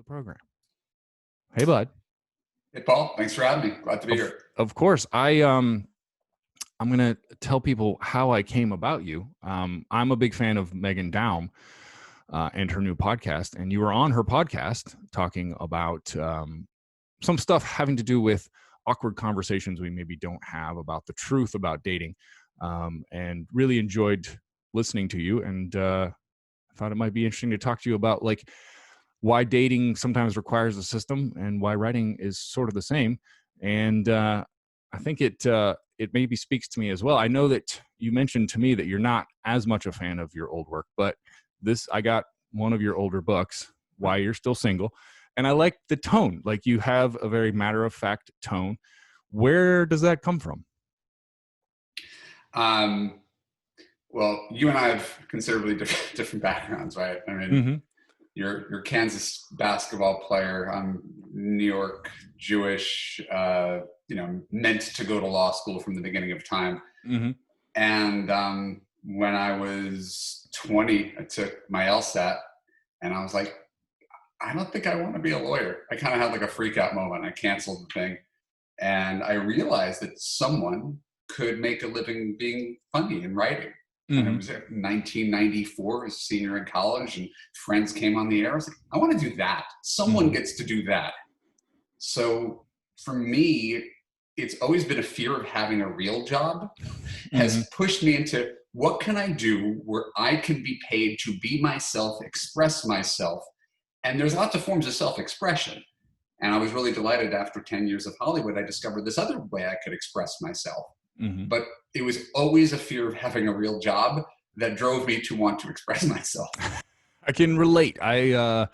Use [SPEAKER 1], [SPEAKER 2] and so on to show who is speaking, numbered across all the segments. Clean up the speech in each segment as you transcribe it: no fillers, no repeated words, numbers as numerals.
[SPEAKER 1] program. Hey, bud.
[SPEAKER 2] Hey, Paul. Thanks for having me. Glad to be here.
[SPEAKER 1] Of course. I'm going to tell people how I came about you. I'm a big fan of Megan Daum and her new podcast, and you were on her podcast talking about some stuff having to do with awkward conversations we maybe don't have about the truth about dating, and really enjoyed listening to you, and I thought it might be interesting to talk to you about like why dating sometimes requires a system and why writing is sort of the same. And I think it maybe speaks to me as well. I know that you mentioned to me that you're not as much a fan of your old work, but I got one of your older books, Why You're Still Single, and I like the tone. Like, you have a very matter-of-fact tone. Where does that come from?
[SPEAKER 2] Well, you and I have considerably different backgrounds, right? I mean, you're Kansas basketball player. I'm New York Jewish, meant to go to law school from the beginning of time. And when I was 20, I took my LSAT, and I was like, I don't think I want to be a lawyer. I kind of had like a freak out moment. I canceled the thing. And I realized that someone could make a living being funny and writing. And it was 1994, I was a senior in college, and friends came on the air. I was like, I want to do that. Someone gets to do that. So for me, it's always been a fear of having a real job has pushed me into, what can I do where I can be paid to be myself, express myself? And there's lots of forms of self-expression. And I was really delighted after 10 years of Hollywood, I discovered this other way I could express myself. But it was always a fear of having a real job that drove me to want to express myself.
[SPEAKER 1] I can relate. I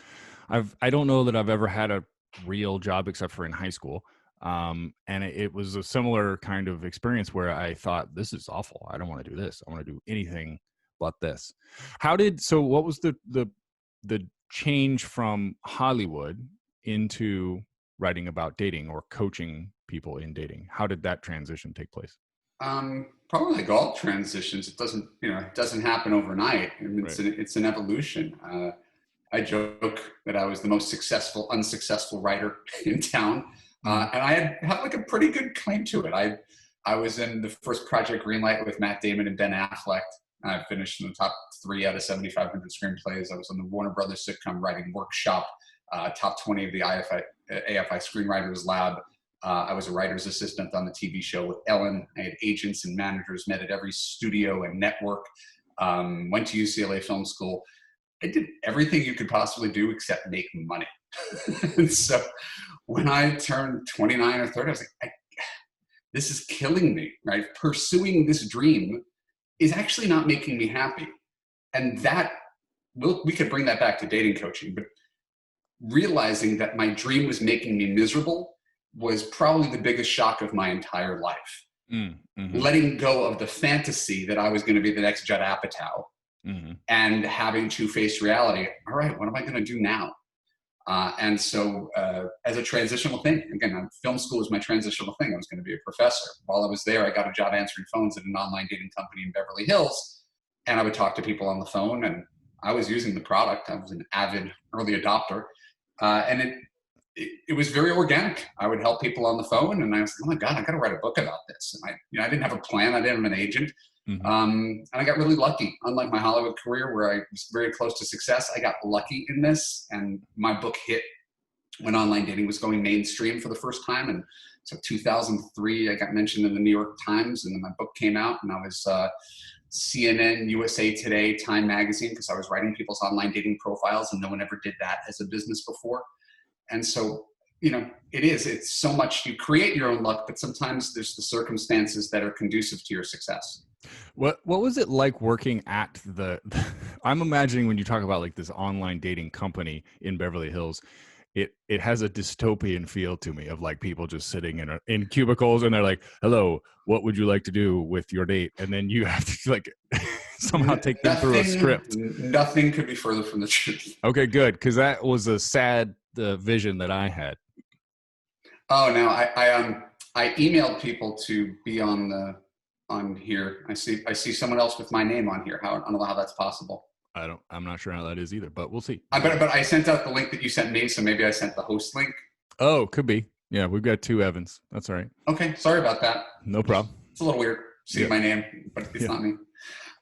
[SPEAKER 1] don't know that I've ever had a real job except for in high school. And it was a similar kind of experience where I thought, this is awful. I don't want to do this. I want to do anything but this. What was the change from Hollywood into writing about dating or coaching people in dating? How did that transition take place?
[SPEAKER 2] Probably like all transitions, it doesn't happen overnight. I mean, it's an evolution. I joke that I was the most unsuccessful writer in town. And I had like a pretty good claim to it. I was in the first Project Greenlight with Matt Damon and Ben Affleck. I finished in the top 3 out of 7,500 screenplays. I was on the Warner Brothers sitcom writing workshop, top 20 of the AFI Screenwriters Lab. I was a writer's assistant on the TV show with Ellen. I had agents and managers, met at every studio and network, went to UCLA Film School. I did everything you could possibly do except make money. And so when I turned 29 or 30, I was like, this is killing me, right? Pursuing this dream is actually not making me happy. And that, we could bring that back to dating coaching, but realizing that my dream was making me miserable was probably the biggest shock of my entire life. Letting go of the fantasy that I was going to be the next Judd Apatow and having to face reality. All right, what am I going to do now? And so as a transitional thing, again, film school was my transitional thing. I was going to be a professor. While I was there, I got a job answering phones at an online dating company in Beverly Hills. And I would talk to people on the phone, and I was using the product. I was an avid early adopter. And it was very organic. I would help people on the phone, and I was like, oh my God, I got to write a book about this. And I didn't have a plan. I didn't have an agent. And I got really lucky. Unlike my Hollywood career where I was very close to success, I got lucky in this, and my book hit when online dating was going mainstream for the first time. And so 2003, I got mentioned in the New York Times, and then my book came out, and I was CNN, USA Today, Time Magazine, because I was writing people's online dating profiles, and no one ever did that as a business before. And so, it's so much, you create your own luck, but sometimes there's the circumstances that are conducive to your success.
[SPEAKER 1] What was it like working at I'm imagining when you talk about like this online dating company in Beverly Hills, it has a dystopian feel to me of like people just sitting in cubicles, and they're like, hello, what would you like to do with your date? And then you have to like somehow take them through a script.
[SPEAKER 2] Nothing could be further from the truth.
[SPEAKER 1] Okay, good. Because that was a sad vision that I had.
[SPEAKER 2] Oh, no, I emailed people to be on here. I see someone else with my name on here. I don't know how that's possible.
[SPEAKER 1] I'm not sure how that is either, but we'll see.
[SPEAKER 2] But I sent out the link that you sent me, so maybe I sent the host link.
[SPEAKER 1] Oh, could be. Yeah, we've got two Evans. That's all right.
[SPEAKER 2] Okay, sorry about that.
[SPEAKER 1] No problem.
[SPEAKER 2] It's a little weird seeing my name, but it's not me.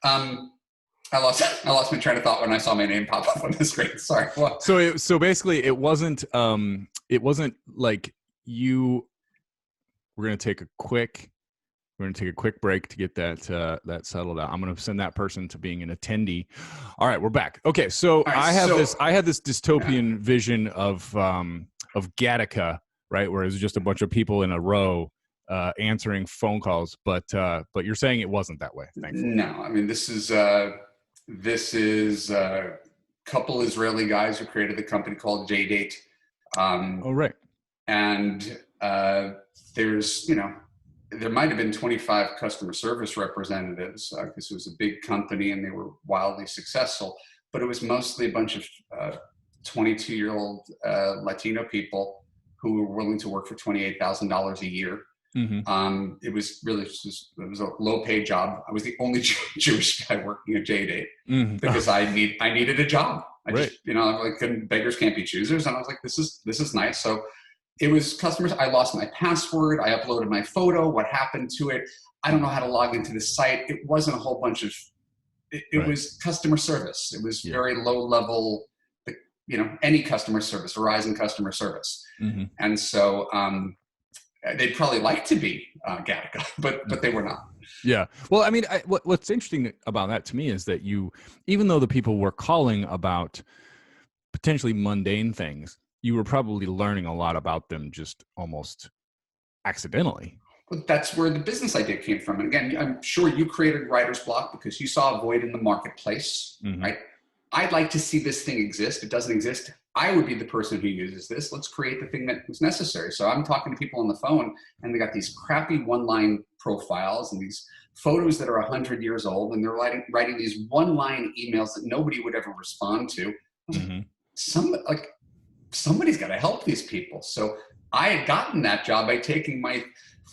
[SPEAKER 2] I lost my train of thought when I saw my name pop up on the screen. Sorry. What?
[SPEAKER 1] So basically, it wasn't like you. We're gonna take a quick break to get that settled out. I'm gonna send that person to being an attendee. All right, we're back. Okay, so right, I had this dystopian vision of Gattaca, right, where it was just a bunch of people in a row answering phone calls, but you're saying it wasn't that way. Thankfully.
[SPEAKER 2] No, I mean this is a couple Israeli guys who created the company called JDate.
[SPEAKER 1] Oh right,
[SPEAKER 2] and there's there might have been 25 customer service representatives because it was a big company and they were wildly successful, but it was mostly a bunch of 22-year-old Latino people who were willing to work for $28,000 a year. Mm-hmm. It was a low-paid job. I was the only Jewish guy working at JDate because I needed a job. Beggars can't be choosers, and I was like, this is nice. So it was customers. I lost my password. I uploaded my photo. What happened to it? I don't know how to log into the site. It wasn't a whole bunch of. It was customer service. It was very low level. Any customer service, Verizon customer service, and so. They'd probably like to be Gattaca, but they were not.
[SPEAKER 1] Yeah. Well, I mean, what's interesting about that to me is that even though the people were calling about potentially mundane things, you were probably learning a lot about them just almost accidentally.
[SPEAKER 2] Well, that's where the business idea came from. And again, I'm sure you created writer's block because you saw a void in the marketplace, right? I'd like to see this thing exist. It doesn't exist. I would be the person who uses this. Let's create the thing that was necessary. So I'm talking to people on the phone and they got these crappy one-line profiles and these photos that are 100 years old. And they're writing these one-line emails that nobody would ever respond to. Somebody's got to help these people. So I had gotten that job by taking my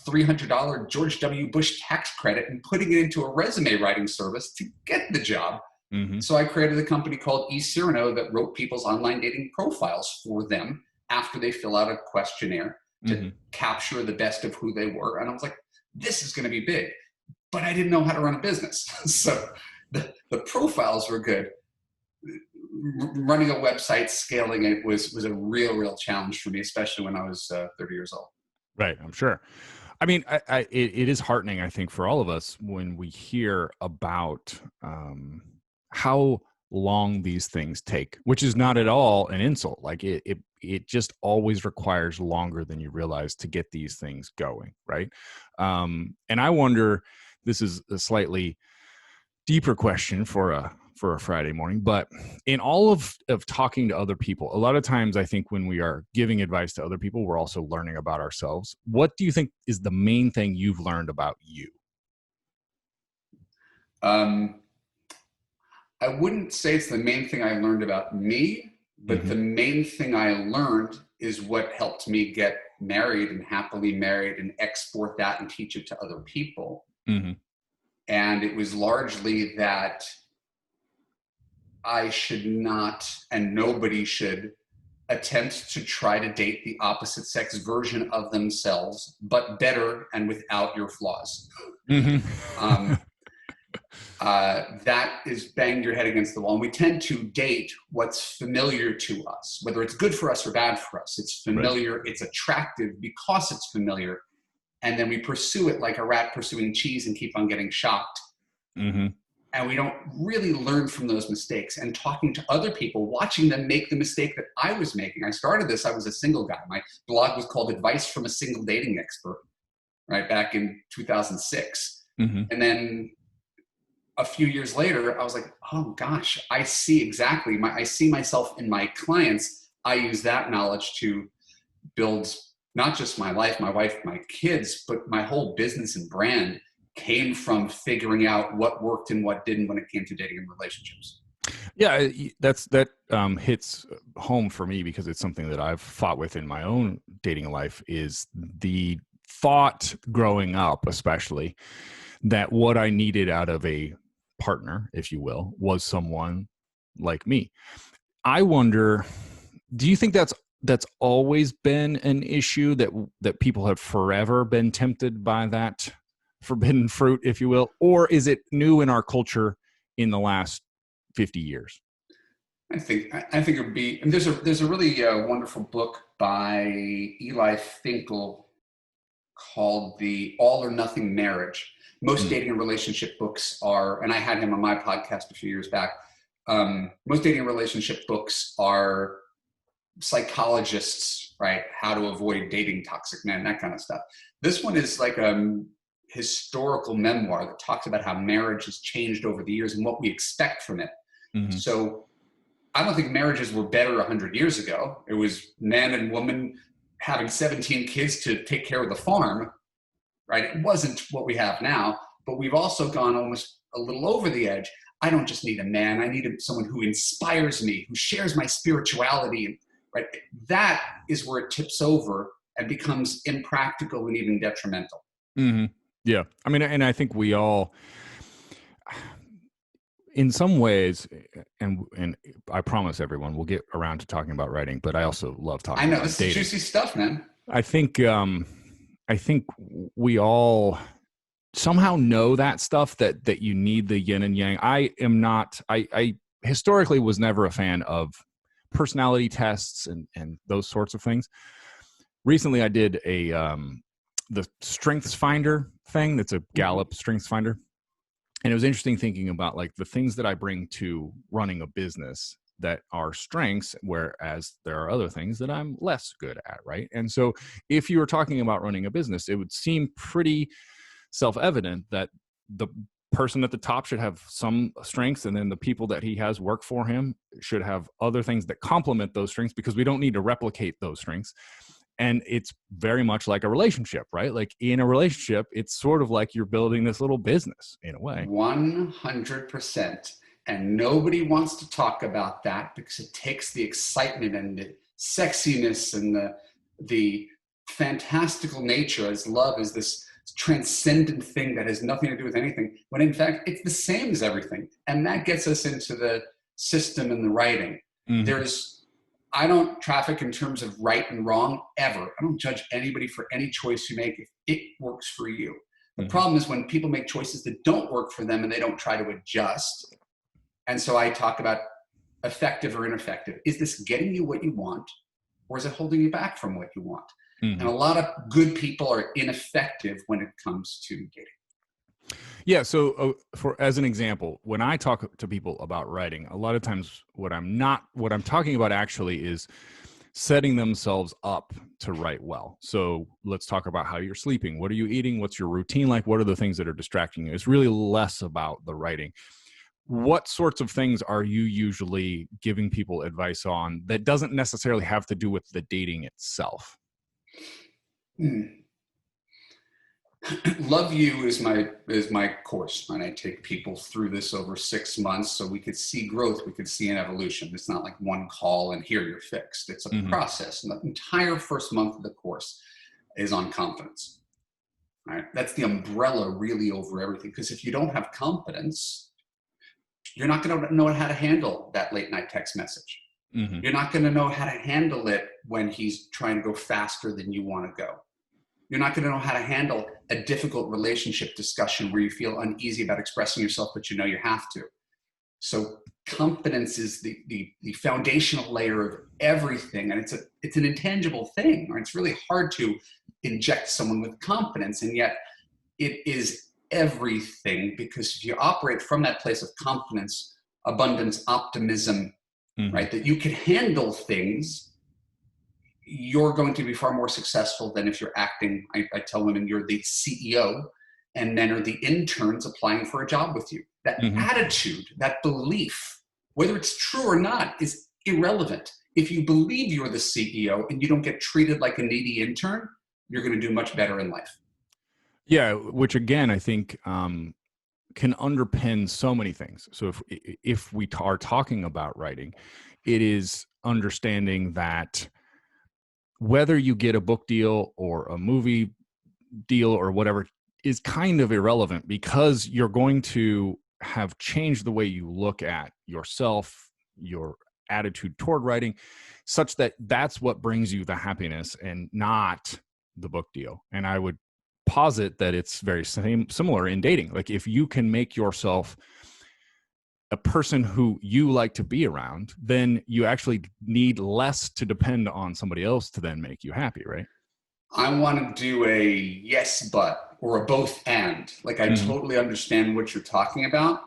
[SPEAKER 2] $300 George W. Bush tax credit and putting it into a resume writing service to get the job. So I created a company called eCyrano that wrote people's online dating profiles for them after they fill out a questionnaire to capture the best of who they were. And I was like, this is going to be big. But I didn't know how to run a business. So the profiles were good. Running a website, scaling it was a real challenge for me, especially when I was 30 years old.
[SPEAKER 1] Right, I'm sure. I mean, it is heartening, I think, for all of us when we hear about how long these things take, which is not at all an insult. Like it just always requires longer than you realize to get these things going, right? And I wonder, this is a slightly deeper question for a Friday morning, but in all of talking to other people, a lot of times I think when we are giving advice to other people, we're also learning about ourselves. What do you think is the main thing you've learned about you?
[SPEAKER 2] I wouldn't say it's the main thing I learned about me, but the main thing I learned is what helped me get married and happily married and export that and teach it to other people. And it was largely that I should not, and nobody should, attempt to try to date the opposite sex version of themselves, but better and without your flaws. That is bang your head against the wall. And we tend to date what's familiar to us, whether it's good for us or bad for us. It's familiar, it's attractive because it's familiar. And then we pursue it like a rat pursuing cheese and keep on getting shocked. And we don't really learn from those mistakes. And talking to other people, watching them make the mistake that I was making. I started this, I was a single guy. My blog was called Advice from a Single Dating Expert, right back in 2006. And then a few years later, I was like, oh gosh, I see I see myself in my clients. I use that knowledge to build not just my life, my wife, my kids, but my whole business and brand came from figuring out what worked and what didn't when it came to dating and relationships.
[SPEAKER 1] Yeah, that hits home for me because it's something that I've fought with in my own dating life, is the thought growing up, especially, that what I needed out of a partner, if you will, was someone like me. I wonder, do you think that's always been an issue, that people have forever been tempted by that forbidden fruit, if you will, or is it new in our culture in the last 50 years?
[SPEAKER 2] I think it would be. And there's a really wonderful book by Eli Finkel called "The All or Nothing Marriage." Most dating and relationship books are, and I had him on my podcast a few years back. Most dating and relationship books are psychologists, right? How to avoid dating toxic men, that kind of stuff. This one is like a historical memoir that talks about how marriage has changed over the years and what we expect from it. Mm-hmm. So I don't think marriages were better 100 years ago. It was man and woman having 17 kids to take care of the farm, right? It wasn't what we have now, but we've also gone almost a little over the edge. I don't just need a man. I need someone who inspires me, who shares my spirituality, right? That is where it tips over and becomes impractical and even detrimental.
[SPEAKER 1] Mm-hmm. Yeah. I mean, and I think we all, in some ways, and I promise everyone we'll get around to talking about writing, but I also love talking about dating. I know,
[SPEAKER 2] this is juicy stuff, man.
[SPEAKER 1] I think we all somehow know that stuff, that you need the yin and yang. I historically was never a fan of personality tests and those sorts of things. Recently I did the Strengths Finder thing. That's a Gallup Strengths Finder. And it was interesting thinking about like the things that I bring to running a business that are strengths, whereas there are other things that I'm less good at, right? And so if you were talking about running a business, it would seem pretty self-evident that the person at the top should have some strengths, and then the people that he has work for him should have other things that complement those strengths, because we don't need to replicate those strengths. And it's very much like a relationship, right? Like in a relationship, it's sort of like you're building this little business in a way.
[SPEAKER 2] 100%. And nobody wants to talk about that because it takes the excitement and the sexiness and the fantastical nature, as love is this transcendent thing that has nothing to do with anything, when in fact it's the same as everything. And that gets us into the system and the writing. Mm-hmm. I don't traffic in terms of right and wrong ever. I don't judge anybody for any choice you make if it works for you. The mm-hmm. problem is when people make choices that don't work for them and they don't try to adjust. And so I talk about effective or ineffective. Is this getting you what you want, or is it holding you back from what you want? Mm-hmm. And a lot of good people are ineffective when it comes to dating.
[SPEAKER 1] Yeah. So as an example, when I talk to people about writing, a lot of times what I'm talking about actually is setting themselves up to write well. So let's talk about how you're sleeping. What are you eating? What's your routine like? What are the things that are distracting you? It's really less about the writing. What sorts of things are you usually giving people advice on that doesn't necessarily have to do with the dating itself?
[SPEAKER 2] Love You is my course, and I take people through this over 6 months so we could see growth, we could see an evolution. It's not like one call and here you're fixed. It's a mm-hmm. process. And the entire first month of the course is on confidence. All right? That's the umbrella really over everything, because if you don't have confidence, you're not going to know how to handle that late night text message. Mm-hmm. You're not going to know how to handle it when he's trying to go faster than you want to go. You're not going to know how to handle a difficult relationship discussion where you feel uneasy about expressing yourself, but you know you have to. So confidence is the foundational layer of everything. And it's an intangible thing, or it's really hard to inject someone with confidence. And yet it is everything, because if you operate from that place of confidence, abundance, optimism, mm-hmm. right, that you can handle things, you're going to be far more successful than if you're acting. I tell women you're the CEO and men are the interns applying for a job with you. That mm-hmm. attitude, that belief, whether it's true or not, is irrelevant. If you believe you're the CEO and you don't get treated like a needy intern, you're going to do much better in life.
[SPEAKER 1] Yeah, which again, I think can underpin so many things. So if we are talking about writing, it is understanding that whether you get a book deal or a movie deal or whatever is kind of irrelevant, because you're going to have changed the way you look at yourself, your attitude toward writing, such that that's what brings you the happiness and not the book deal. And I would posit that it's very similar in dating. Like if you can make yourself a person who you like to be around, then you actually need less to depend on somebody else to then make you happy, right?
[SPEAKER 2] I want to do a yes, but, or a both and. Like I totally understand what you're talking about.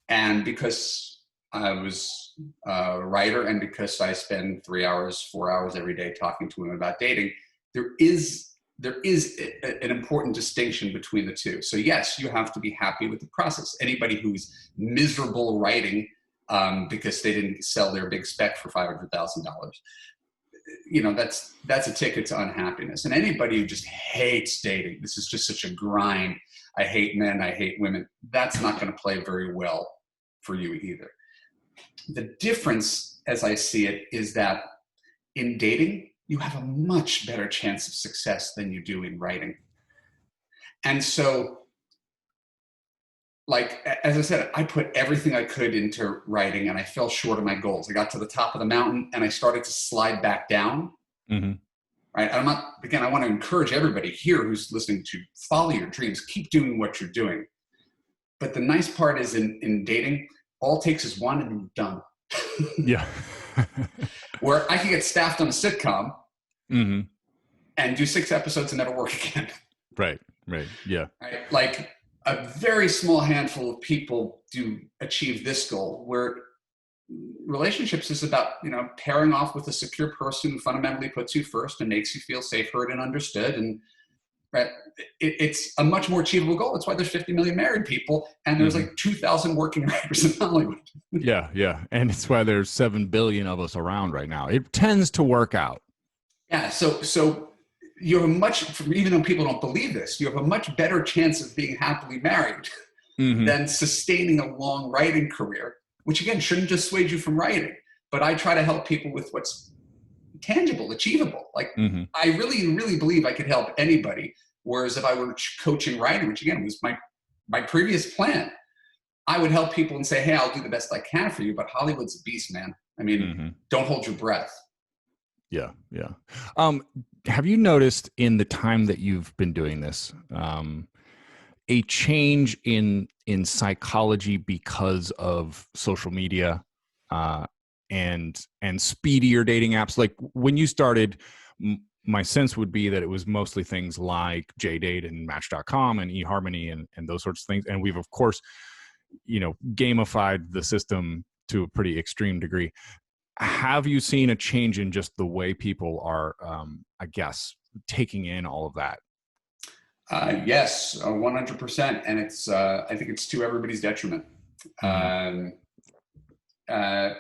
[SPEAKER 2] And because I was a writer and because I spend 3 hours, 4 hours every day talking to women about dating, there is an important distinction between the two. So yes, you have to be happy with the process. Anybody who's miserable writing because they didn't sell their big spec for $500,000, you know, that's a ticket to unhappiness. And anybody who just hates dating, this is just such a grind, I hate men, I hate women, that's not going to play very well for you either. The difference, as I see it, is that in dating, you have a much better chance of success than you do in writing. And so, like, as I said, I put everything I could into writing and I fell short of my goals. I got to the top of the mountain and I started to slide back down. Right? I'm not, again, I want to encourage everybody here who's listening to follow your dreams, keep doing what you're doing. But the nice part is in dating, all it takes is one and you're done.
[SPEAKER 1] Yeah.
[SPEAKER 2] Where I could get staffed on a sitcom and do 6 episodes and never work again.
[SPEAKER 1] Right. Yeah.
[SPEAKER 2] Right? Like a very small handful of people do achieve this goal, where relationships is about, you know, pairing off with a secure person who fundamentally puts you first and makes you feel safe, heard, and understood. And right, it's a much more achievable goal. That's why there's 50 million married people and there's like 2,000 working writers in Hollywood.
[SPEAKER 1] Yeah. And it's why there's 7 billion of us around right now. It tends to work out.
[SPEAKER 2] Yeah. So you have a much, even though people don't believe this, you have a much better chance of being happily married than sustaining a long writing career, which again, shouldn't dissuade you from writing. But I try to help people with what's tangible, achievable. Like I really, really believe I could help anybody. Whereas if I were coaching writing, which again was my previous plan, I would help people and say, hey, I'll do the best I can for you. But Hollywood's a beast, man. I mean, don't hold your breath.
[SPEAKER 1] Yeah. Have you noticed in the time that you've been doing this, a change in psychology because of social media and speedier dating apps? Like when you started, my sense would be that it was mostly things like JDate and Match.com and eHarmony and those sorts of things. And we've, of course, you know, gamified the system to a pretty extreme degree. Have you seen a change in just the way people are, I guess, taking in all of that?
[SPEAKER 2] Yes, 100%. And it's, I think it's to everybody's detriment. I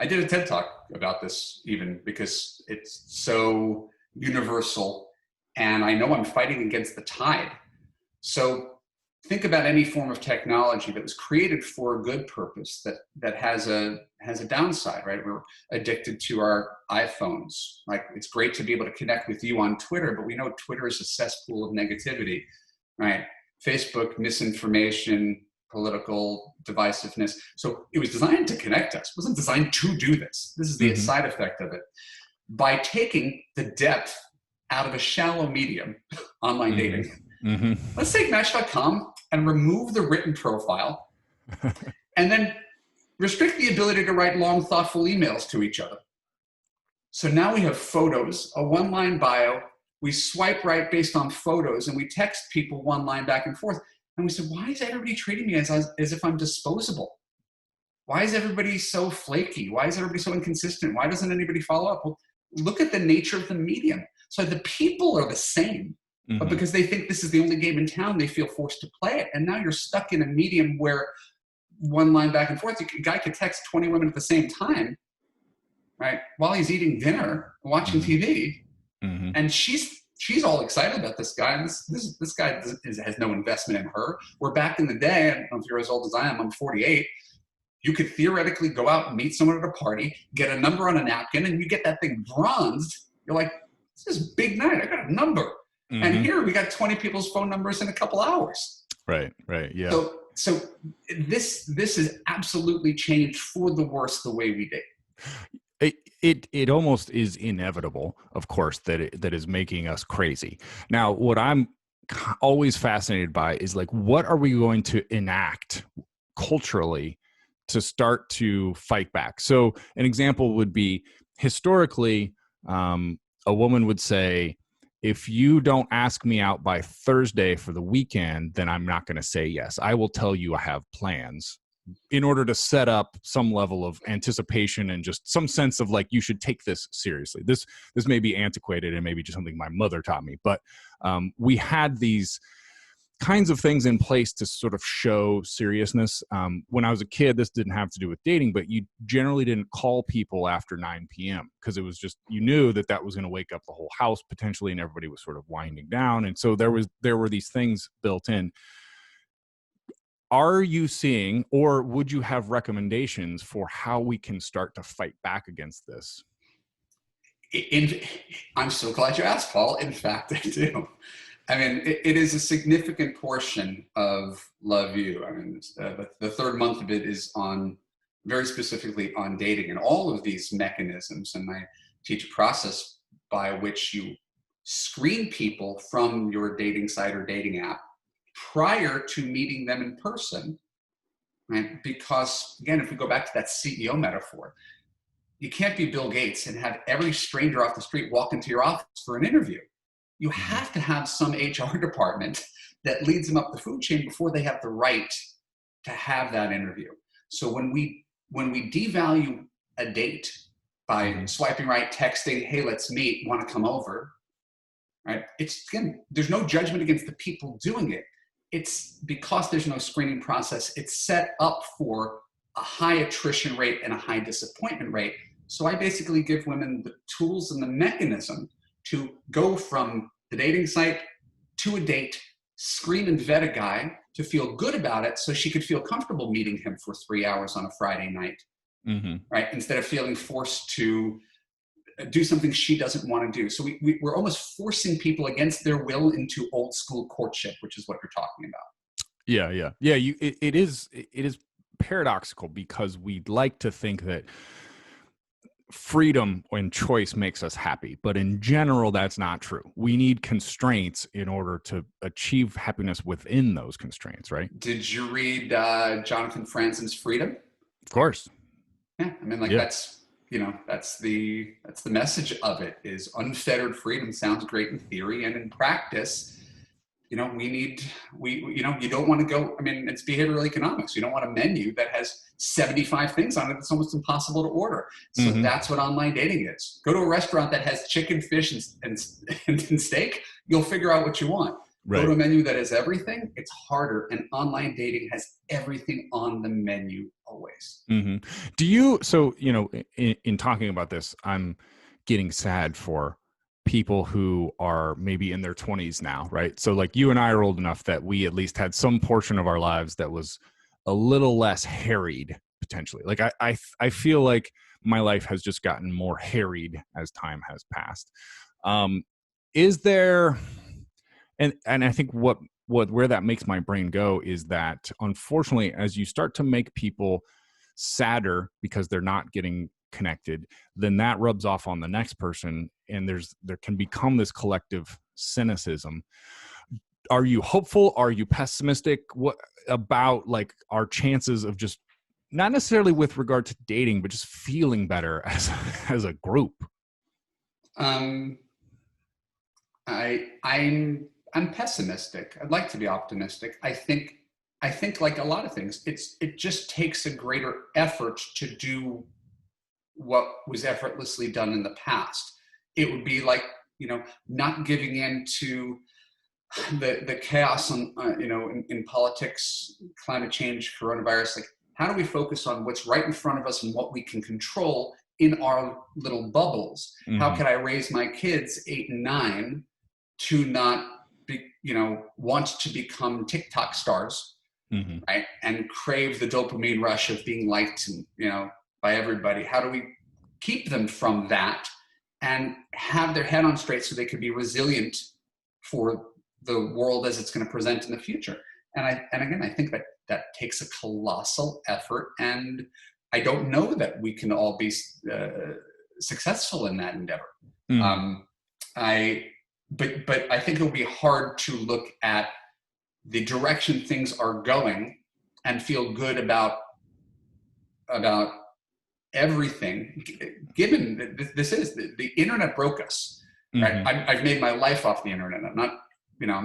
[SPEAKER 2] did a TED Talk about this even because it's so universal and I know I'm fighting against the tide. So think about any form of technology that was created for a good purpose that has a downside, right? We're addicted to our iPhones. Like it's great to be able to connect with you on Twitter, but we know Twitter is a cesspool of negativity, right? Facebook, misinformation, political divisiveness. So it was designed to connect us. It wasn't designed to do this. This is the side effect of it. By taking the depth out of a shallow medium, online dating, let's take Match.com and remove the written profile and then restrict the ability to write long, thoughtful emails to each other. So now we have photos, a one-line bio. We swipe right based on photos and we text people one line back and forth. And we said, why is everybody treating me as if I'm disposable? Why is everybody so flaky? Why is everybody so inconsistent? Why doesn't anybody follow up? Well, look at the nature of the medium. So the people are the same, but because they think this is the only game in town, they feel forced to play it. And now you're stuck in a medium where one line back and forth, a guy could text 20 women at the same time, right? While he's eating dinner, watching TV. And she's all excited about this guy. And this guy has no investment in her. Where back in the day, I don't know if you're as old as I am, I'm 48. You could theoretically go out and meet someone at a party, get a number on a napkin, and you get that thing bronzed. You're like, this is a big night. I got a number. And here we got 20 people's phone numbers in a couple hours.
[SPEAKER 1] Right, yeah.
[SPEAKER 2] So this has absolutely changed for the worse the way we date.
[SPEAKER 1] It almost is inevitable, of course, that is making us crazy. Now, what I'm always fascinated by is like, what are we going to enact culturally to start to fight back? So an example would be historically, a woman would say, if you don't ask me out by Thursday for the weekend, then I'm not going to say yes. I will tell you I have plans, in order to set up some level of anticipation and just some sense of like, you should take this seriously. This may be antiquated and maybe just something my mother taught me, but we had these kinds of things in place to sort of show seriousness. When I was a kid, this didn't have to do with dating, but you generally didn't call people after 9 p.m. because it was just, you knew that was going to wake up the whole house potentially, and everybody was sort of winding down. And so there were these things built in. Are you seeing, or would you have recommendations for how we can start to fight back against this?
[SPEAKER 2] I'm so glad you asked, Paul. In fact, I do. I mean, it is a significant portion of Love You. I mean, the third month of it is on, very specifically on dating, and all of these mechanisms. And I teach a process by which you screen people from your dating site or dating app prior to meeting them in person, right? Because again, if we go back to that CEO metaphor, you can't be Bill Gates and have every stranger off the street walk into your office for an interview. You have to have some HR department that leads them up the food chain before they have the right to have that interview. So when we devalue a date by swiping right, texting, hey, let's meet, want to come over, right? It's, again, there's no judgment against the people doing it. It's because there's no screening process, it's set up for a high attrition rate and a high disappointment rate. So I basically give women the tools and the mechanism to go from the dating site to a date, screen and vet a guy to feel good about it so she could feel comfortable meeting him for 3 hours on a Friday night, right? Instead of feeling forced to do something she doesn't want to do. So we're almost forcing people against their will into old school courtship, which is what you're talking about.
[SPEAKER 1] Yeah. It is paradoxical, because we'd like to think that freedom and choice makes us happy, but in general, that's not true. We need constraints in order to achieve happiness within those constraints, right?
[SPEAKER 2] Did you read Jonathan Franzen's Freedom?
[SPEAKER 1] Of course.
[SPEAKER 2] Yeah, I mean, like, that's, you know, that's the message of it, is unfettered freedom sounds great in theory, and in practice, you know, you don't want to go, I mean, it's behavioral economics. You don't want a menu that has 75 things on it. It's almost impossible to order. So that's what online dating is. Go to a restaurant that has chicken, fish, and steak. You'll figure out what you want. Right. Go to a menu that has everything. It's harder. And online dating has everything on the menu always.
[SPEAKER 1] Do you, so, you know, in talking about this, I'm getting sad for people who are maybe in their 20s now, right? So like, you and I are old enough that we at least had some portion of our lives that was a little less harried, potentially. Like I feel like my life has just gotten more harried as time has passed. Is there, and I think where that makes my brain go is that, unfortunately, as you start to make people sadder because they're not getting connected, then that rubs off on the next person, and there can become this collective cynicism. Are you hopeful? Are you pessimistic? What about like our chances of just, not necessarily with regard to dating, but just feeling better as a group?
[SPEAKER 2] I'm pessimistic. I'd like to be optimistic. I think like a lot of things, it just takes a greater effort to do what was effortlessly done in the past. It would be like, you know, not giving in to the chaos on, you know, in politics, climate change, coronavirus. Like, how do we focus on what's right in front of us and what we can control in our little bubbles? How can I raise my kids 8 and 9 to not be, you know, want to become TikTok stars, right? And crave the dopamine rush of being liked, and, you know, by everybody. How do we keep them from that and have their head on straight so they can be resilient for the world as it's going to present in the future? And again, I think that takes a colossal effort and I don't know that we can all be successful in that endeavor.
[SPEAKER 1] Mm.
[SPEAKER 2] But I think it'll be hard to look at the direction things are going and feel good about everything, given that this is the internet broke us. Right? I've made my life off the internet. I'm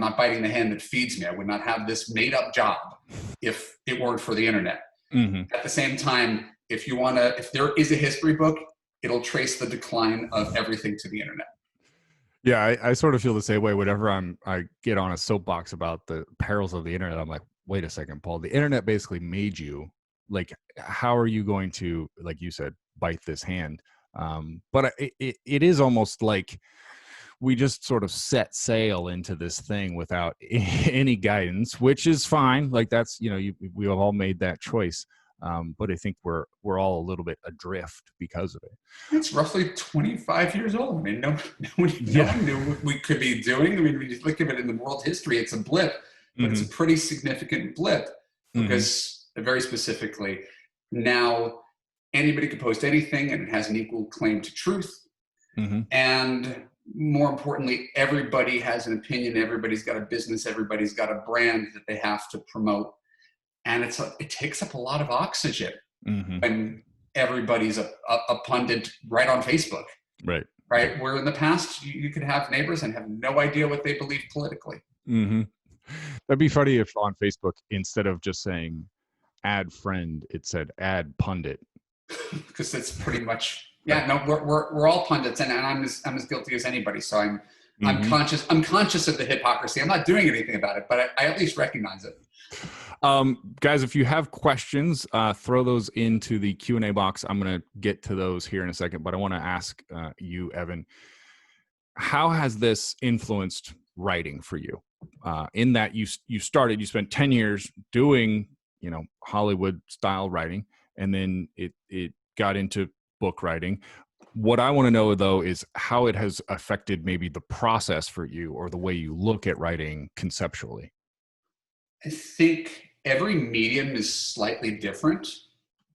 [SPEAKER 2] not biting the hand that feeds me. I would not have this made up job if it weren't for the internet. At the same time, if there is a history book, it'll trace the decline of everything to the internet.
[SPEAKER 1] Yeah, I sort of feel the same way. Whenever I get on a soapbox about the perils of the internet, I'm like, wait a second, Paul, the internet basically made you. Like, how are you going to, like you said, bite this hand? But it is almost like we just sort of set sail into this thing without any guidance, which is fine. Like, that's, we have all made that choice. But I think we're all a little bit adrift because of it.
[SPEAKER 2] It's roughly 25 years old. I mean, no one knew what we could be doing. I mean, we just look at it in the world history, it's a blip, but it's a pretty significant blip because very specifically now anybody can post anything and it has an equal claim to truth. And more importantly, everybody has an opinion. Everybody's got a business. Everybody's got a brand that they have to promote. And it takes up a lot of oxygen when everybody's a pundit right on Facebook. Right. Where in the past, you could have neighbors and have no idea what they believe politically.
[SPEAKER 1] That'd be funny if on Facebook, instead of just saying add friend, it said add pundit.
[SPEAKER 2] Because it's pretty much, we're all pundits, and I'm as guilty as anybody. So I'm conscious of the hypocrisy. I'm not doing anything about it, but I at least recognize it.
[SPEAKER 1] Guys, if you have questions, throw those into the Q&A box. I'm going to get to those here in a second, but I want to ask you, Evan, how has this influenced writing for you? In that you spent 10 years doing, Hollywood style writing, and then it got into book writing. What I want to know, though, is how it has affected maybe the process for you or the way you look at writing conceptually.
[SPEAKER 2] I think every medium is slightly different.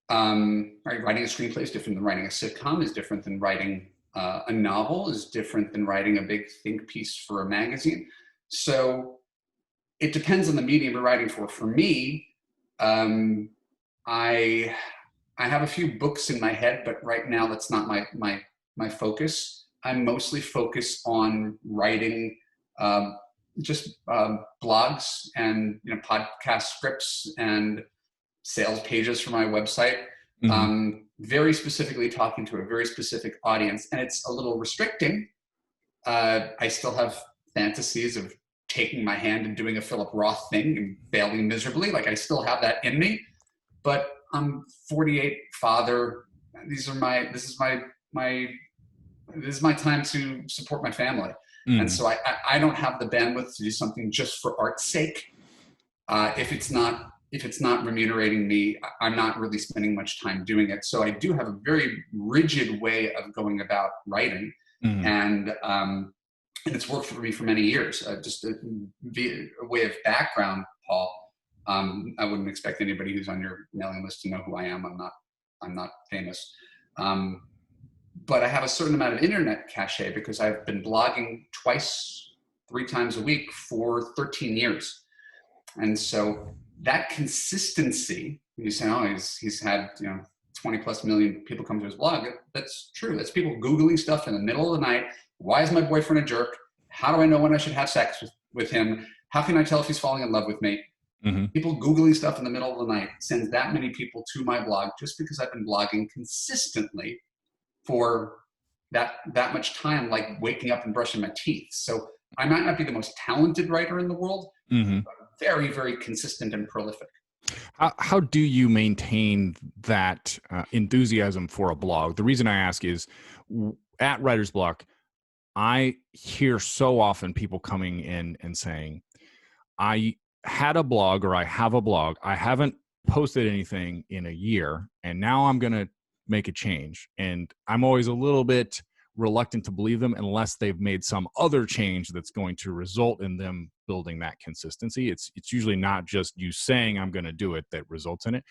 [SPEAKER 2] Writing a screenplay is different than writing a sitcom, is different than writing a novel, is different than writing a big think piece for a magazine. So it depends on the medium you're writing for. For me, I have a few books in my head, but right now that's not my focus. I'm mostly focused on writing just blogs and podcast scripts and sales pages for my website. Very specifically talking to a very specific audience, and it's a little restricting. I still have fantasies of taking my hand and doing a Philip Roth thing and failing miserably. Like, I still have that in me, but I'm 48, father. This is my time to support my family. And so I don't have the bandwidth to do something just for art's sake. If it's not remunerating me, I'm not really spending much time doing it. So I do have a very rigid way of going about writing, and it's worked for me for many years. Just a way of background, Paul. I wouldn't expect anybody who's on your mailing list to know who I am. I'm not famous. But I have a certain amount of internet cachet because I've been blogging 3 times a week for 13 years. And so that consistency, when you say, oh, he's had 20 plus million people come to his blog, that's true. That's people Googling stuff in the middle of the night. Why is my boyfriend a jerk? How do I know when I should have sex with him? How can I tell if he's falling in love with me? People Googling stuff in the middle of the night sends that many people to my blog just because I've been blogging consistently for that much time, like waking up and brushing my teeth. So I might not be the most talented writer in the world, but very, very consistent and prolific.
[SPEAKER 1] How do you maintain that enthusiasm for a blog? The reason I ask is at Writer's Block, I hear so often people coming in and saying, I had a blog or I have a blog. I haven't posted anything in a year, and now I'm going to make a change. And I'm always a little bit reluctant to believe them unless they've made some other change that's going to result in them building that consistency. It's usually not just you saying I'm going to do it that results in it.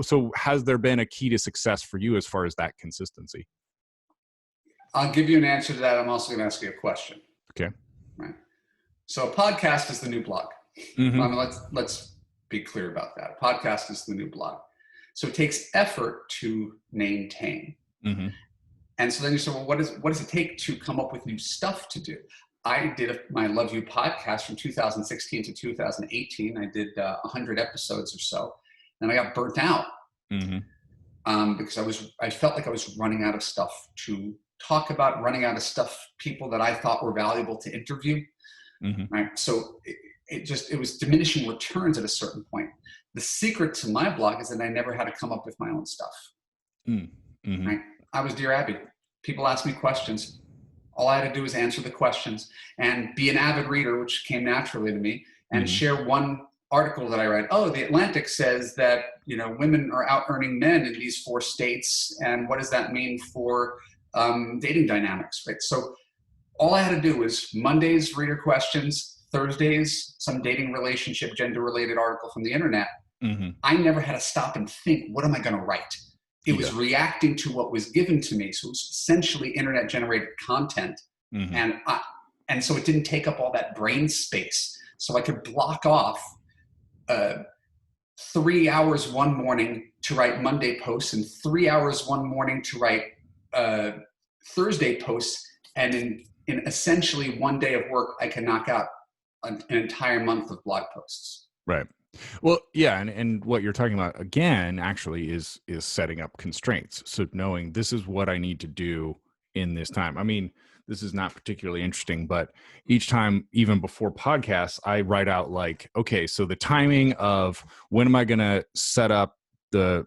[SPEAKER 1] So has there been a key to success for you as far as that consistency?
[SPEAKER 2] I'll give you an answer to that. I'm also going to ask you a question.
[SPEAKER 1] Okay.
[SPEAKER 2] Right. So a podcast is the new blog. Let's be clear about that. A podcast is the new blog. So it takes effort to maintain. And so then you say, well, what does it take to come up with new stuff to do? I did my Love You podcast from 2016 to 2018. I did 100 episodes or so, and I got burnt out because I felt like I was running out of stuff to talk about, running out of people that I thought were valuable to interview. Right. So it was diminishing returns at a certain point. The secret to my blog is that I never had to come up with my own stuff. Right? I was Dear Abby. People asked me questions. All I had to do was answer the questions and be an avid reader, which came naturally to me, and share one article that I read. Oh, the Atlantic says that, women are out earning men in these 4 states. And what does that mean for dating dynamics? Right. So all I had to do was Mondays, reader questions, Thursdays, some dating relationship, gender related article from the internet. I never had to stop and think, what am I going to write? It was reacting to what was given to me. So it was essentially internet generated content. And so it didn't take up all that brain space. So I could block off 3 hours one morning to write Monday posts and 3 hours one morning to write Thursday posts. And in essentially one day of work, I can knock out an entire month of blog posts.
[SPEAKER 1] Right. Well, yeah. And what you're talking about again, actually is setting up constraints. So knowing this is what I need to do in this time. I mean, this is not particularly interesting, but each time, even before podcasts, I write out like, okay, so the timing of when am I going to set up the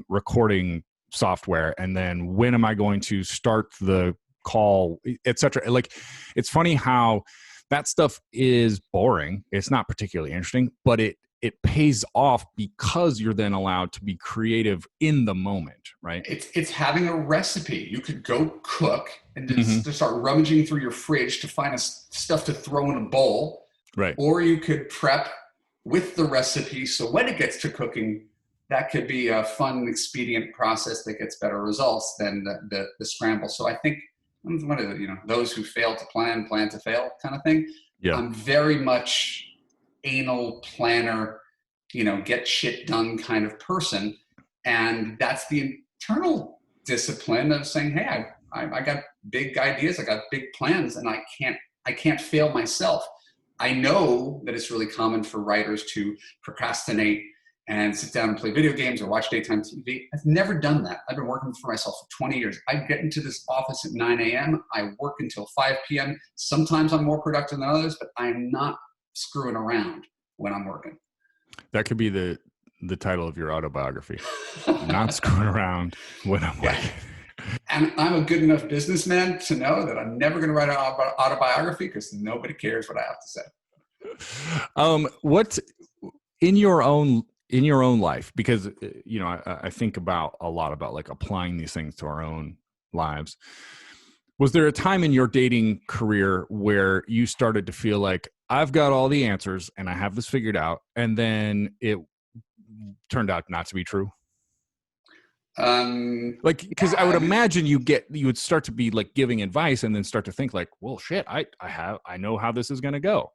[SPEAKER 1] recording software? And then when am I going to start the call, et cetera. Like, it's funny how that stuff is boring. It's not particularly interesting, but it pays off because you're then allowed to be creative in the moment, right?
[SPEAKER 2] It's having a recipe. You could go cook and just start rummaging through your fridge to find stuff to throw in a bowl.
[SPEAKER 1] Right.
[SPEAKER 2] Or you could prep with the recipe. So when it gets to cooking, that could be a fun, expedient process that gets better results than the scramble. So I think one of the, those who fail to plan to fail kind of thing.
[SPEAKER 1] Yeah.
[SPEAKER 2] I'm very much anal planner, get shit done kind of person. And that's the internal discipline of saying, hey, I got big ideas. I got big plans and I can't fail myself. I know that it's really common for writers to procrastinate and sit down and play video games or watch daytime TV. I've never done that. I've been working for myself for 20 years. I get into this office at 9 a.m. I work until 5 p.m. Sometimes I'm more productive than others, but I'm not screwing around when I'm working.
[SPEAKER 1] That could be the title of your autobiography. Not screwing around when I'm working.
[SPEAKER 2] And I'm a good enough businessman to know that I'm never going to write an autobiography because nobody cares what I have to say.
[SPEAKER 1] What in your own life, because I think about a lot about like applying these things to our own lives. Was there a time in your dating career where you started to feel like I've got all the answers and I have this figured out, and then it turned out not to be true? Because I would imagine you would start to be like giving advice and then start to think like, well, shit, I know how this is going to go.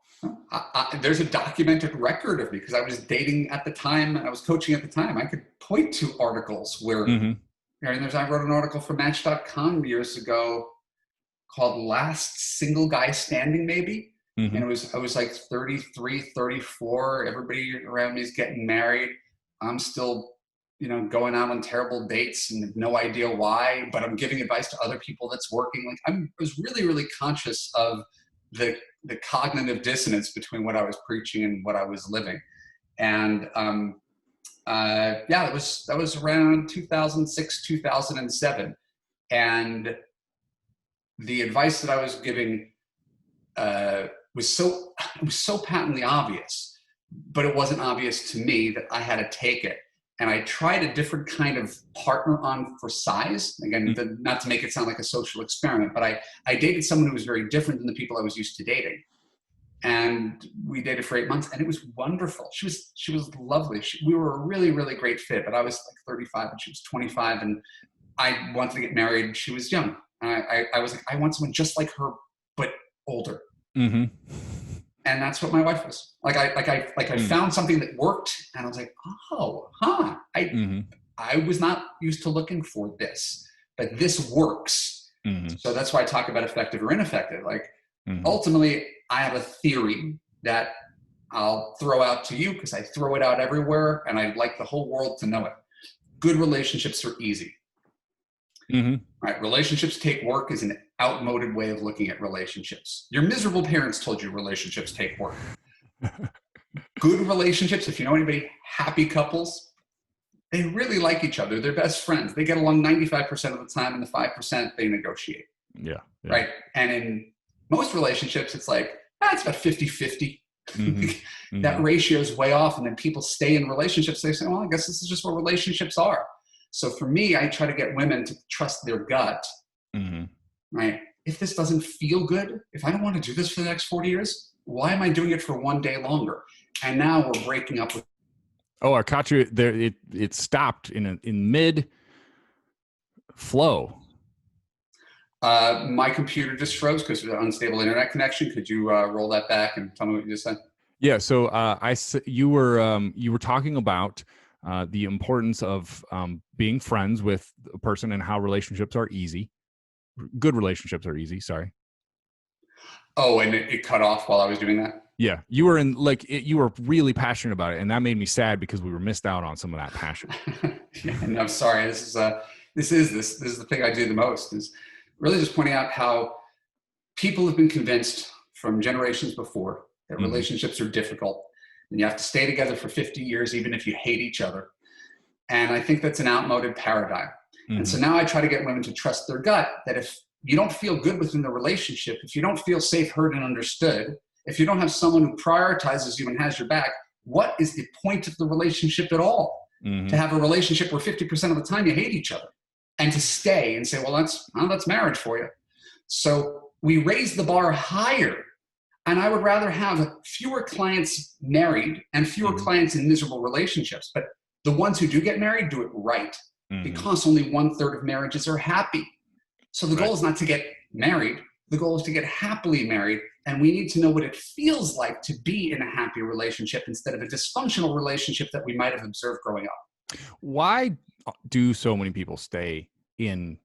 [SPEAKER 2] There's a documented record of me because I was dating at the time and I was coaching at the time. I could point to articles where, I wrote an article for Match.com years ago called Last Single Guy Standing, maybe. And I was like 33, 34. Everybody around me is getting married. I'm still, going out on terrible dates and have no idea why, but I'm giving advice to other people that's working. Like I was really, really conscious of the cognitive dissonance between what I was preaching and what I was living. And that was around 2006, 2007. And the advice that I was giving was so patently obvious, but it wasn't obvious to me that I had to take it. and I tried a different kind of partner on for size. Again, not to make it sound like a social experiment, but I dated someone who was very different than the people I was used to dating. And we dated for 8 months, and it was wonderful. She was lovely. We were a really, really great fit, but I was like 35 and she was 25, and I wanted to get married. She was young. And I was like, I want someone just like her, but older.
[SPEAKER 1] Mm-hmm.
[SPEAKER 2] And that's what my wife was. I found something that worked, and I was like, oh, huh. I was not used to looking for this, but this works. Mm-hmm. So that's why I talk about effective or ineffective. Like, ultimately, I have a theory that I'll throw out to you because I throw it out everywhere, and I'd like the whole world to know it. Good relationships are easy. Mm-hmm. Right? Relationships take work is an outmoded way of looking at relationships. Your miserable parents told you relationships take work. Good relationships, if you know anybody, happy couples, they really like each other. They're best friends. They get along 95% of the time, and the 5% they negotiate.
[SPEAKER 1] Yeah.
[SPEAKER 2] Right? And in most relationships, it's like, it's about 50-50. Mm-hmm. That ratio is way off. And then people stay in relationships. They say, well, I guess this is just what relationships are. So for me, I try to get women to trust their gut. Mm-hmm. Right? If this doesn't feel good, if I don't want to do this for the next 40 years, why am I doing it for one day longer? And now we're breaking up with.
[SPEAKER 1] Oh, I caught you there. It stopped in mid flow.
[SPEAKER 2] My computer just froze because of the unstable internet connection. Could you roll that back and tell me what you just said?
[SPEAKER 1] Yeah. So you were talking about the importance of being friends with a person and how relationships are easy. Good relationships are easy. Sorry.
[SPEAKER 2] Oh, and it cut off while I was doing that.
[SPEAKER 1] Yeah, you were you were really passionate about it, and that made me sad because we were missed out on some of that passion.
[SPEAKER 2] Yeah, and I'm sorry. This is the thing I do the most, is really just pointing out how people have been convinced from generations before that relationships are difficult, and you have to stay together for 50 years even if you hate each other. And I think that's an outmoded paradigm. And so now I try to get women to trust their gut, that if you don't feel good within the relationship, if you don't feel safe, heard, and understood, if you don't have someone who prioritizes you and has your back, what is the point of the relationship at all? To have a relationship where 50% of the time you hate each other, and to stay and say, well, that's marriage for you. So we raise the bar higher. And I would rather have fewer clients married and fewer clients in miserable relationships. But the ones who do get married do it right, because only 1/3 of marriages are happy. So the goal is not to get married. The goal is to get happily married. And we need to know what it feels like to be in a happy relationship instead of a dysfunctional relationship that we might have observed growing up.
[SPEAKER 1] Why do so many people stay in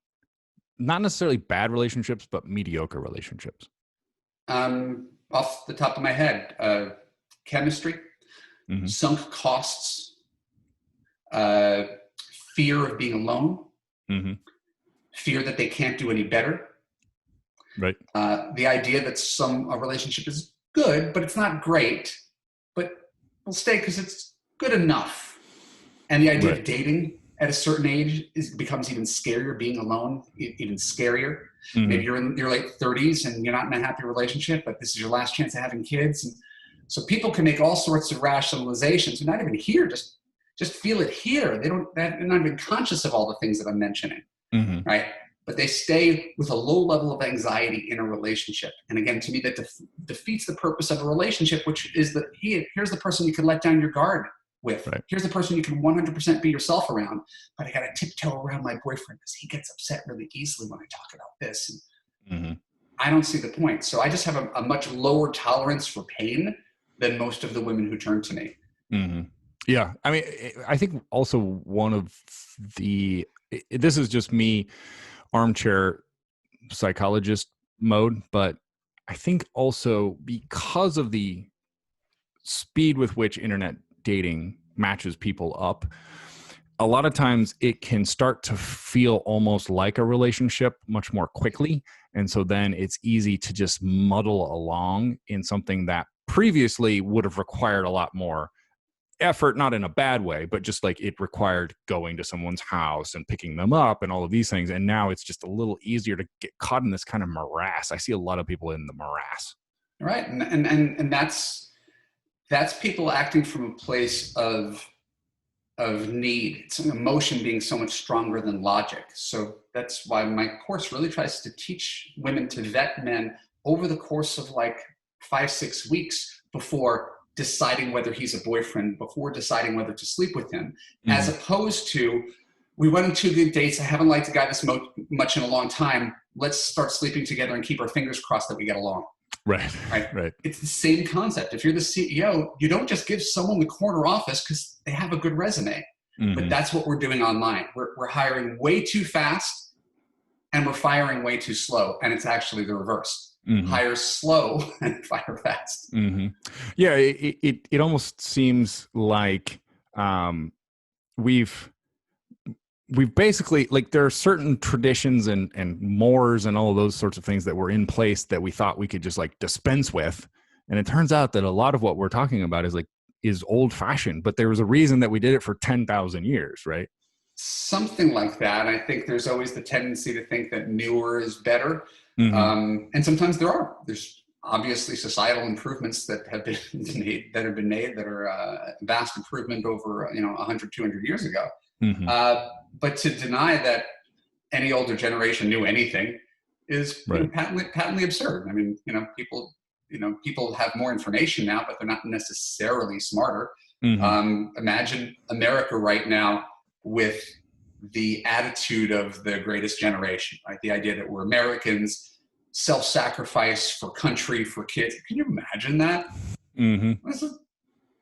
[SPEAKER 1] not necessarily bad relationships, but mediocre relationships?
[SPEAKER 2] Off the top of my head, chemistry, sunk costs, fear of being alone, fear that they can't do any better.
[SPEAKER 1] Right.
[SPEAKER 2] The idea that a relationship is good, but it's not great, but we'll stay because it's good enough. And the idea of dating at a certain age becomes even scarier. Being alone, even scarier. Maybe you're in your late 30s and you're not in a happy relationship, but this is your last chance of having kids. And so people can make all sorts of rationalizations. They're not even here. Just feel it here. They're not even conscious of all the things that I'm mentioning. Right. But they stay with a low level of anxiety in a relationship. And again, to me, that defeats the purpose of a relationship, which is that here's the person you can let down your guard with. Right. Here's the person you can 100% be yourself around. But I got to tiptoe around my boyfriend because he gets upset really easily when I talk about this. And I don't see the point. So I just have a much lower tolerance for pain than most of the women who turn to me.
[SPEAKER 1] Yeah. I mean, I think also one of this is just me, armchair psychologist mode, but I think also because of the speed with which internet dating matches people up, a lot of times it can start to feel almost like a relationship much more quickly. And so then it's easy to just muddle along in something that previously would have required a lot more effort, not in a bad way, but just like it required going to someone's house and picking them up and all of these things. And now it's just a little easier to get caught in this kind of morass. I see a lot of people in the morass.
[SPEAKER 2] Right. And that's people acting from a place of need. It's an emotion being so much stronger than logic. So that's why my course really tries to teach women to vet men over the course of like 5-6 weeks before deciding whether he's a boyfriend, before deciding whether to sleep with him, as opposed to, we went on 2 good dates, I haven't liked a guy this much in a long time, let's start sleeping together and keep our fingers crossed that we get along.
[SPEAKER 1] Right.
[SPEAKER 2] It's the same concept. If you're the CEO, you don't just give someone the corner office because they have a good resume. But that's what we're doing online. We're hiring way too fast and we're firing way too slow. And it's actually the reverse. Hire slow and fire fast.
[SPEAKER 1] Yeah, it almost seems like we've basically, like, there are certain traditions and mores and all of those sorts of things that were in place that we thought we could just like dispense with. And it turns out that a lot of what we're talking about is old fashioned, but there was a reason that we did it for 10,000 years, right?
[SPEAKER 2] Something like that. I think there's always the tendency to think that newer is better. And sometimes there's obviously societal improvements that have been made that are a vast improvement over 100, 200 years ago. But to deny that any older generation knew anything is patently absurd. I mean, people have more information now, but they're not necessarily smarter. Imagine America right now with the attitude of the greatest generation, right? The idea that we're Americans, self-sacrifice for country, for kids. Can you imagine that?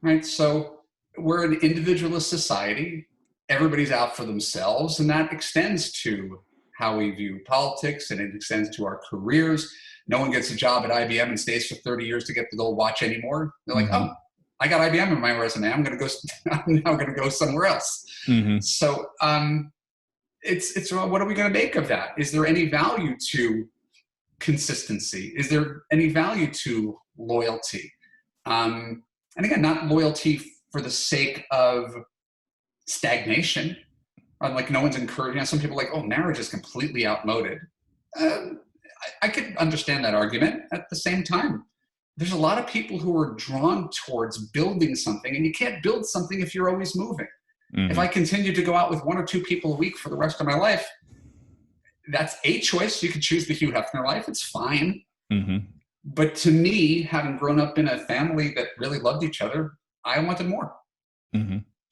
[SPEAKER 2] Right. So we're an individualist society. Everybody's out for themselves, and that extends to how we view politics, and it extends to our careers. No one gets a job at IBM and stays for 30 years to get the gold watch anymore. They're like, oh, I got IBM in my resume. I'm now going to go somewhere else. So it's what are we going to make of that? Is there any value to consistency? Is there any value to loyalty? And again, not loyalty for the sake of stagnation. Like, no one's encouraging. Some people are like, oh, marriage is completely outmoded. I could understand that argument. At the same time, there's a lot of people who are drawn towards building something, and you can't build something if you're always moving. If I continue to go out with 1 or 2 people a week for the rest of my life, that's a choice. You could choose the Hugh Hefner life. It's fine. But to me, having grown up in a family that really loved each other, I wanted more.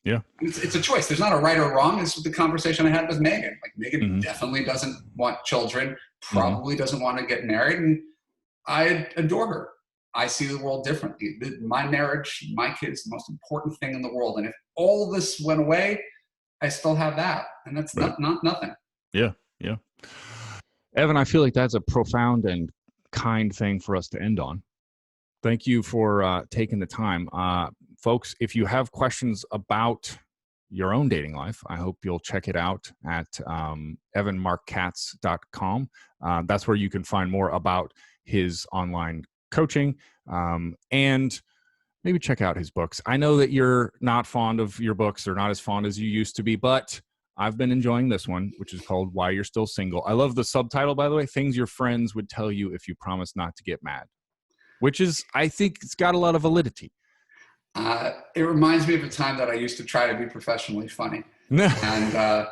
[SPEAKER 1] Yeah,
[SPEAKER 2] it's a choice. There's not a right or wrong. This is the conversation I had with Megan. Like, Megan definitely doesn't want children, probably doesn't want to get married, and I adore her. I see the world differently. My marriage, my kids, the most important thing in the world. And if all this went away, I still have that, and that's not nothing. Yeah.
[SPEAKER 1] Evan, I feel like that's a profound and kind thing for us to end on. Thank you for taking the time. Folks, if you have questions about your own dating life, I hope you'll check it out at evanmarckatz.com. That's where you can find more about his online coaching, and maybe check out his books. I know that you're not fond of your books, or not as fond as you used to be, but I've been enjoying this one, which is called Why You're Still Single. I love the subtitle, by the way, Things Your Friends Would Tell You If You Promise Not to Get Mad, which is, I think it's got a lot of validity.
[SPEAKER 2] It reminds me of a time that I used to try to be professionally funny. And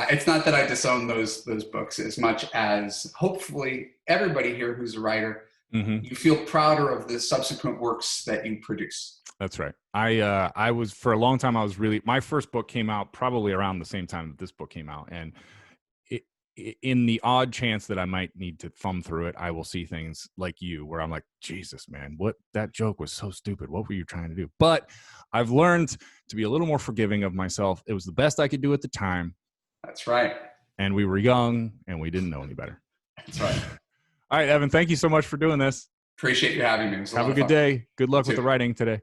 [SPEAKER 2] it's not that I disown those books as much as hopefully everybody here who's a writer, you feel prouder of the subsequent works that you produce.
[SPEAKER 1] That's right. I was, for a long time, my first book came out probably around the same time that this book came out. And in the odd chance that I might need to thumb through it, I will see things like you where I'm like, Jesus, man, that joke was so stupid. What were you trying to do? But I've learned to be a little more forgiving of myself. It was the best I could do at the time.
[SPEAKER 2] That's right.
[SPEAKER 1] And we were young and we didn't know any better.
[SPEAKER 2] That's right.
[SPEAKER 1] All right, Evan, thank you so much for doing this.
[SPEAKER 2] Appreciate you having me.
[SPEAKER 1] Have a good day. Good luck with the writing today.